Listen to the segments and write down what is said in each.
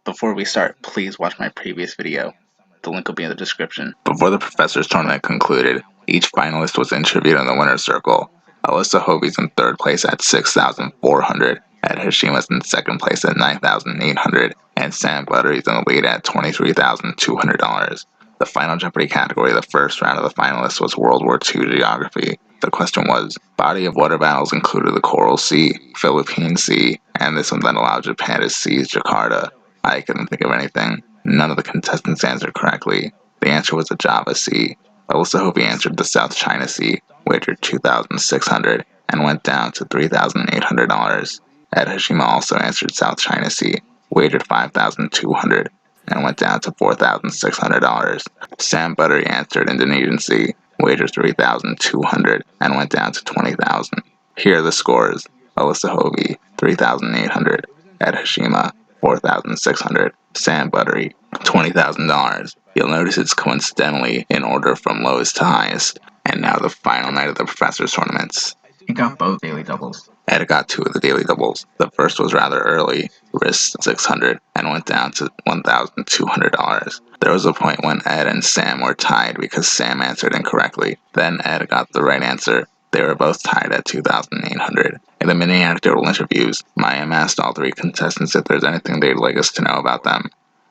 Before we start, please watch my previous video. The link will be in the description. Before the Professor's Tournament concluded, each finalist was interviewed in the winner's circle. Alisa Hove's in third place at 6,400, Ed Hashima's in second place at 9,800, and Sam Buttrey's in the lead at $23,200. The final Jeopardy category of the first round of the finalists was World War II geography. The question was, body of water battles included the Coral Sea, Philippine Sea, and this one that allowed Japan to seize Jakarta. I couldn't think of anything. None of the contestants answered correctly. The answer was the Java Sea. Alisa Hove answered the South China Sea, wagered $2,600, and went down to $3,800. Ed Hashima also answered South China Sea, wagered $5,200, and went down to $4,600. Sam Buttrey answered Indonesian Sea, wagered $3,200, and went down to $20,000. Here are the scores. Alisa Hove, $3,800. Ed Hashima, $4,600. Sam Buttrey, $20,000. You'll notice it's coincidentally in order from lowest to highest. And now the final night of the Professor's Tournaments. He got both daily doubles. Ed got two of the daily doubles. The first was rather early, risked $600, and went down to $1,200. There was a point when Ed and Sam were tied because Sam answered incorrectly. Then Ed got the right answer. They were both tied at $2,800. In the mini anecdotal interviews, Mayim asked all three contestants if there's anything they'd like us to know about them.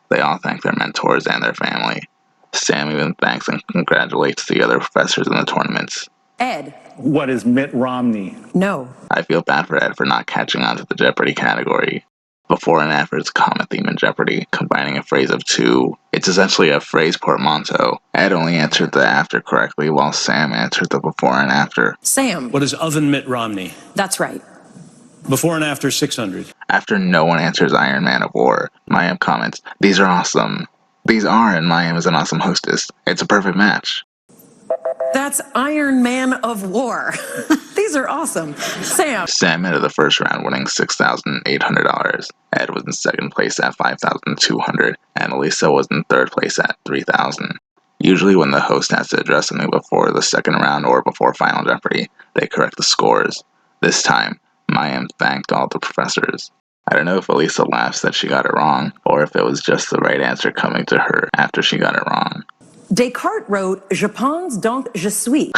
They all thanked their mentors and their family. Sam even thanks and congratulates the other professors in the tournaments. Ed. What is Mitt Romney? No. I feel bad for Ed for not catching on to the Jeopardy category. Before and after is a common theme in Jeopardy, combining a phrase of two. It's essentially a phrase portmanteau. Ed only answered the after correctly, while Sam answered the before and after. Sam. What is oven Mitt Romney? That's right. Before and after 600. After no one answers Iron Man of War, Mayim comments, "These are awesome." These are, and Mayim is an awesome hostess. It's a perfect match. That's Iron Man of War. These are awesome. Sam. Sam entered the first round winning $6,800. Ed was in second place at $5,200, and Alisa was in third place at $3,000. Usually when the host has to address something before the second round or before Final Jeopardy, they correct the scores. This time, Mayim thanked all the professors. I don't know if Alisa laughs that she got it wrong, or if it was just the right answer coming to her after she got it wrong. Descartes wrote, "Je pense donc je suis."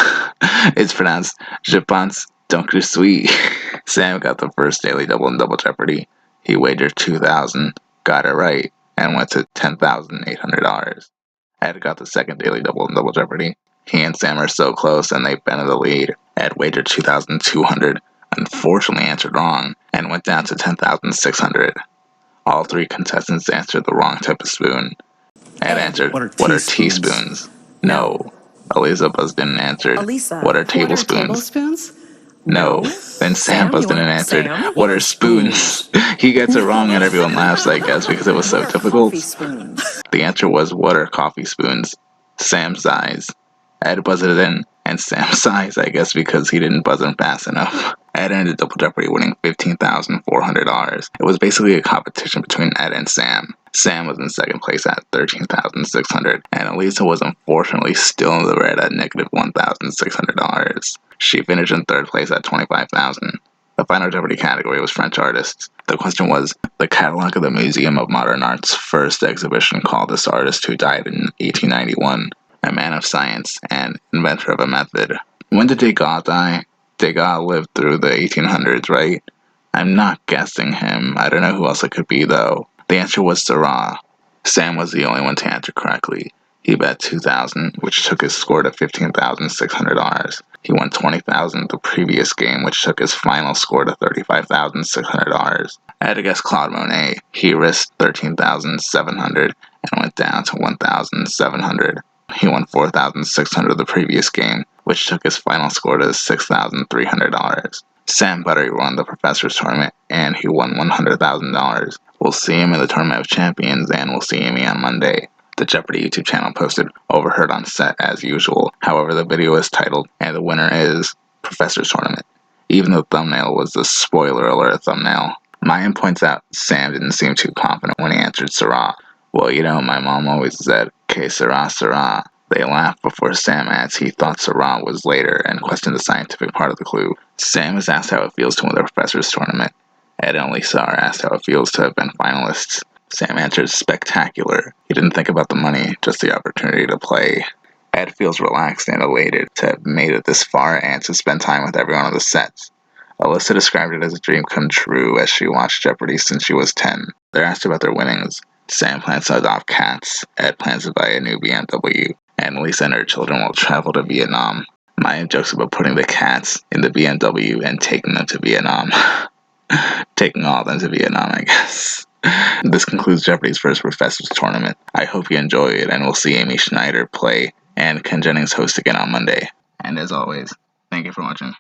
It's pronounced, "Je pense donc je suis." Sam got the first daily double in Double Jeopardy. He wagered $2,000, got it right, and went to $10,800. Ed got the second daily double in Double Jeopardy. He and Sam are so close, and they've been in the lead. Ed wagered $2,200, unfortunately answered wrong, and went down to $10,600. All three contestants answered the wrong type of spoon. Ed answered, "What are teaspoons?" No. Alisa buzzed in and answered, Alisa. "What are tablespoons?" No. Then Sam buzzed in and answered, "What are spoons?" He gets it wrong and everyone laughs, I guess, because it was so difficult. The answer was, "What are coffee spoons?" Sam sighs. Ed buzzed it in, and Sam sighs, I guess, because he didn't buzz in fast enough. Ed ended Double Jeopardy winning $15,400. It was basically a competition between Ed and Sam. Sam was in second place at $13,600, and Alisa was unfortunately still in the red at negative $1,600. She finished in third place at $25,000. The final Jeopardy category was French artists. The question was, the catalog of the Museum of Modern Art's first exhibition called this artist who died in 1891, a man of science and inventor of a method. When did Degas die? Degas lived through the 1800s, right? I'm not guessing him. I don't know who else it could be, though. The answer was Seurat. Sam was the only one to answer correctly. He bet $2,000, which took his score to $15,600. He won $20,000 the previous game, which took his final score to $35,600. Ed guessed Claude Monet. He risked $13,700 and went down to $1,700. He won $4,600 the previous game, which took his final score to $6,300. Sam Buttrey won the Professor's Tournament, and he won $100,000. We'll see him in the Tournament of Champions, and we'll see Amy on Monday. The Jeopardy YouTube channel posted "Overheard on Set" as usual. However, the video is titled, and the winner is Professor's Tournament. Even the thumbnail was the spoiler alert thumbnail. Mayim points out Sam didn't seem too confident when he answered Seurat. Well, you know, my mom always said, "Que sera, sera." They laughed before Sam adds he thought Seurat was later and questioned the scientific part of the clue. Sam is asked how it feels to win the Professor's Tournament. Ed and Alisa are asked how it feels to have been finalists. Sam answers, spectacular. He didn't think about the money, just the opportunity to play. Ed feels relaxed and elated to have made it this far and to spend time with everyone on the sets. Alyssa described it as a dream come true as she watched Jeopardy since she was 10. They're asked about their winnings. Sam plans to adopt cats, Ed plans to buy a new BMW, and Lisa and her children will travel to Vietnam. Maya jokes about putting the cats in the BMW and taking them to Vietnam. Taking all of them to Vietnam, I guess. This concludes Jeopardy's first Professors Tournament. I hope you enjoy it, and we'll see Amy Schneider play and Ken Jennings host again on Monday. And as always, thank you for watching.